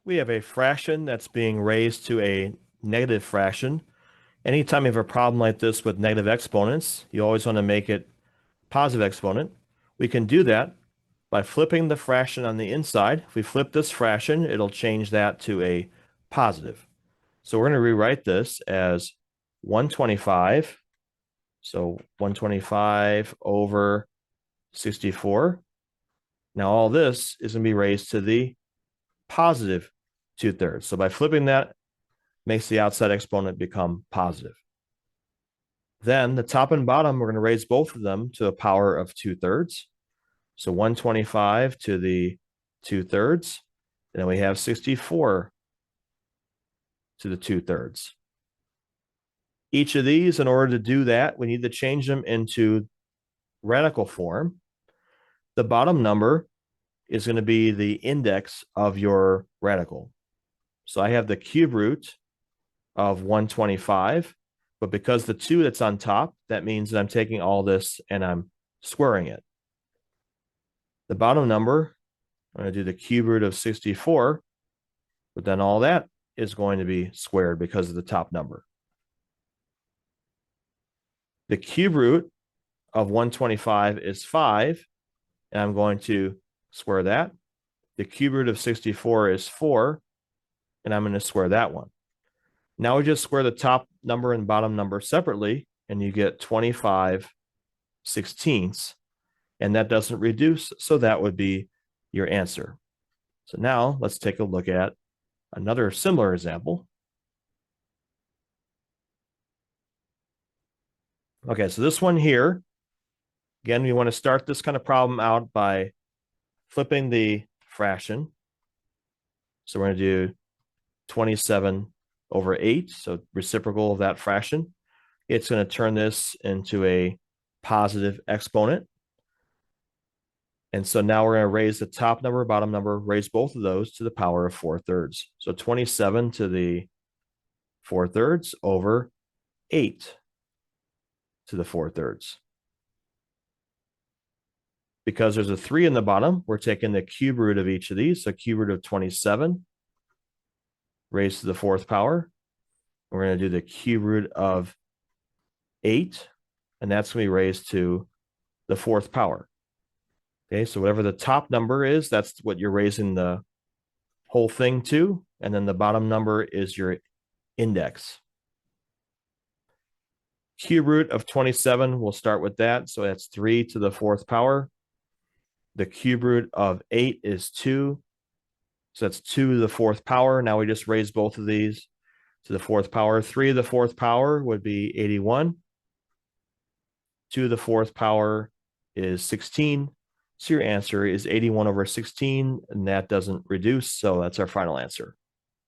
We have a fraction that's being raised to a negative fraction. Anytime you have a problem like this with negative exponents, you always want to make it positive exponent. We can do that by flipping the fraction on the inside. If we flip this fraction, it'll change that to a positive. So we're going to rewrite this as 125. So 125 over 64. Now all this is going to be raised to the positive 2/3. So by flipping that, makes the outside exponent become positive. Then the top and bottom, we're going to raise both of them to a power of 2/3. So 125 to the 2/3. And then we have 64 to the 2/3. Each of these, in order to do that, we need to change them into radical form. The bottom number is going to be the index of your radical. So I have the cube root of 125, but because the 2 that's on top, that means that I'm taking all this and I'm squaring it. The bottom number, I'm going to do the cube root of 64, but then all that is going to be squared because of the top number. The cube root of 125 is 5, and I'm going to square that. The cube root of 64 is 4, and I'm going to square that one. Now we just square the top number and bottom number separately, and you get 25/16, and that doesn't reduce, so that would be your answer. So now let's take a look at another similar example. Okay, so this one here, again, we want to start this kind of problem out by flipping the fraction. So we're going to do 27 over 8, so reciprocal of that fraction. It's going to turn this into a positive exponent. And so now we're going to raise the top number, bottom number, raise both of those to the power of 4/3. So 27 to the 4/3 over 8 to the 4/3. Because there's a 3 in the bottom, we're taking the cube root of each of these. So cube root of 27 raised to the 4th power. We're going to do the cube root of 8, and that's going to be raised to the 4th power. Okay, so whatever the top number is, that's what you're raising the whole thing to, and then the bottom number is your index. Cube root of 27, we'll start with that. So that's 3 to the 4th power. The cube root of 8 is 2. So that's 2 to the 4th power. Now we just raise both of these to the 4th power. 3 to the 4th power would be 81. 2 to the 4th power is 16. So your answer is 81 over 16, and that doesn't reduce. So that's our final answer.